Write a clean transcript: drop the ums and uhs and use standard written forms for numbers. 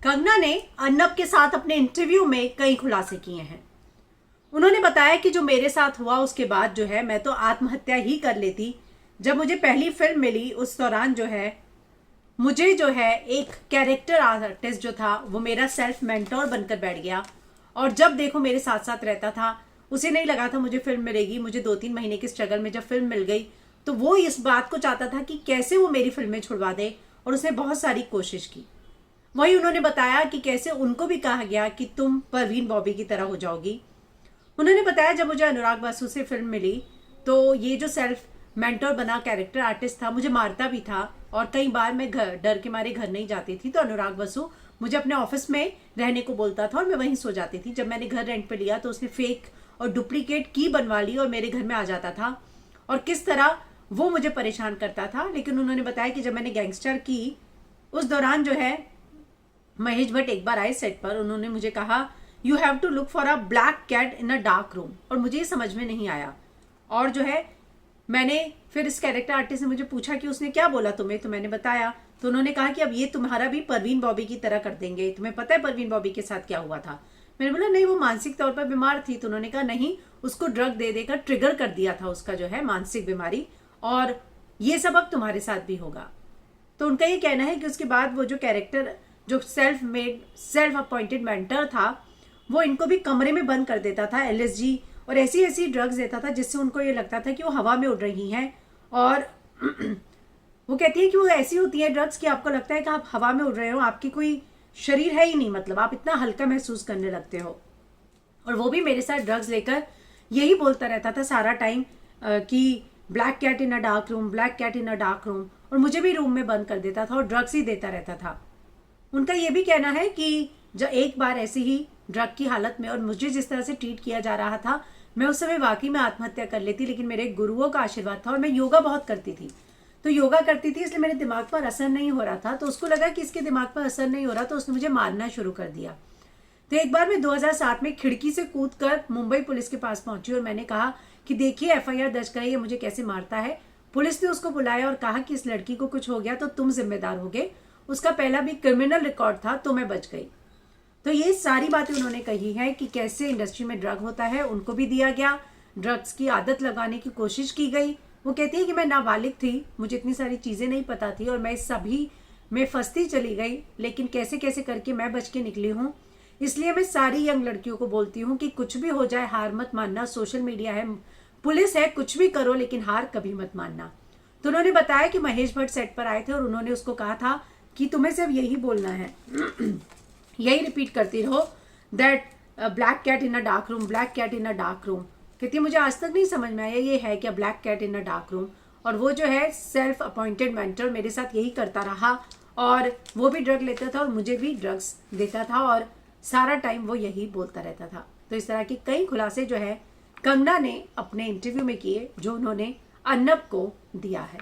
कंगना ने अर्नब के साथ अपने इंटरव्यू में कई खुलासे किए हैं। उन्होंने बताया कि जो मेरे साथ हुआ उसके बाद जो है मैं तो आत्महत्या ही कर लेती। जब मुझे पहली फिल्म मिली उस दौरान जो है मुझे जो है एक कैरेक्टर आर्टिस्ट जो था वो मेरा सेल्फ मेंटोर बनकर बैठ गया और जब देखो मेरे साथ साथ रहता था। उसे नहीं लगा था मुझे फिल्म मिलेगी। मुझे 2-3 महीने की स्ट्रगल में जब फिल्म मिल गई तो वो इस बात को चाहता था कि कैसे वो मेरी फिल्में छुड़वा दे और उसने बहुत सारी कोशिश की। वही उन्होंने बताया कि कैसे उनको भी कहा गया कि तुम परवीन बॉबी की तरह हो जाओगी। उन्होंने बताया जब मुझे अनुराग बासु से फिल्म मिली तो ये जो सेल्फ मेंटोर बना कैरेक्टर आर्टिस्ट था मुझे मारता भी था और कई बार मैं डर के मारे घर नहीं जाती थी। तो अनुराग बासु मुझे अपने ऑफिस में रहने को बोलता था और मैं वहीं सो जाती थी। जब मैंने घर रेंट पे लिया तो उसने फेक और डुप्लीकेट की बनवा ली और मेरे घर में आ जाता था और किस तरह वो मुझे परेशान करता था। लेकिन उन्होंने बताया कि जब मैंने गैंगस्टर की उस दौरान जो है महेश भट्ट एक बार आए सेट पर। उन्होंने मुझे कहा you have to look for a black cat in a dark room और मुझे ये समझ में नहीं आया। और जो है मैंने फिर इस कैरेक्टर आर्टिस्ट ने मुझे पूछा कि उसने क्या बोला तुम्हें, तो मैंने बताया। तो उन्होंने कहा कि अब ये तुम्हारा भी परवीन बॉबी की तरह कर देंगे, तुम्हें पता है परवीन बॉबी के साथ क्या हुआ था। मैंने बोला नहीं वो मानसिक तौर पर बीमार थी। तो उन्होंने कहा नहीं उसको ड्रग दे देकर ट्रिगर कर दिया था उसका जो है मानसिक बीमारी और ये सब अब तुम्हारे साथ भी होगा। तो उनका ये कहना है कि उसके बाद वो जो कैरेक्टर जो सेल्फ अपॉइंटेड मेंटर था वो इनको भी कमरे में बंद कर देता था, LSD और ऐसी ऐसी ड्रग्स देता था जिससे उनको ये लगता था कि वो हवा में उड़ रही हैं। और वो कहती है कि वो ऐसी होती है ड्रग्स कि आपको लगता है कि आप हवा में उड़ रहे हो, आपकी कोई शरीर है ही नहीं, मतलब आप इतना हल्का महसूस करने लगते हो। और वो भी मेरे साथ ड्रग्स लेकर यही बोलता रहता था सारा टाइम कि black cat in a dark room, black cat in a dark room, और मुझे भी रूम में बंद कर देता था और ड्रग्स ही देता रहता था। उनका ये भी कहना है कि जब एक बार ऐसे ही ड्रग की हालत में और मुझे जिस तरह से ट्रीट किया जा रहा था मैं उस समय वाकई में आत्महत्या कर लेती, लेकिन मेरे गुरुओं का आशीर्वाद था और मैं योगा बहुत करती थी। तो योगा करती थी इसलिए मेरे दिमाग पर असर नहीं हो रहा था। तो उसको लगा कि इसके दिमाग पर असर नहीं हो रहा तो उसने मुझे मारना शुरू कर दिया। तो एक बार मैं 2007 में खिड़की से कूदकर मुंबई पुलिस के पास पहुंची और मैंने कहा कि देखिए FIR दर्ज करें, ये मुझे कैसे मारता है। पुलिस ने उसको बुलाया और कहा कि इस लड़की को कुछ हो गया तो तुम जिम्मेदार होगे। उसका पहला भी क्रिमिनल रिकॉर्ड था तो मैं बच गई। तो ये सारी बातें उन्होंने कही है कि कैसे इंडस्ट्री में ड्रग होता है, उनको भी दिया गया, ड्रग्स की आदत लगाने की कोशिश की गई। वो कहती है कि मैं नाबालिग थी, मुझे इतनी सारी चीज़ें नहीं पता थी और मैं सभी में फंसती चली गई, लेकिन कैसे कैसे करके मैं बच के निकली हूँ। इसलिए मैं सारी यंग लड़कियों को बोलती हूँ कि कुछ भी हो जाए हार मत मानना। सोशल मीडिया है, पुलिस है, कुछ भी करो लेकिन हार कभी मत मानना। तो उन्होंने बताया कि महेश भट्ट सेट पर आए थे और उन्होंने उसको कहा था कि तुम्हें सिर्फ यही बोलना है यही रिपीट करती रहो that black cat in a dark room, black cat in a dark room. कहती है मुझे आज तक नहीं समझ में आया ये है क्या black cat in a dark room. और वो जो है सेल्फ अपॉइंटेड मेंटर मेरे साथ यही करता रहा और वो भी ड्रग लेता था और मुझे भी ड्रग्स देता था और सारा टाइम वो यही बोलता रहता था। तो इस तरह के कई खुलासे जो है कंगना ने अपने इंटरव्यू में किए जो उन्होंने अर्नब को दिया है।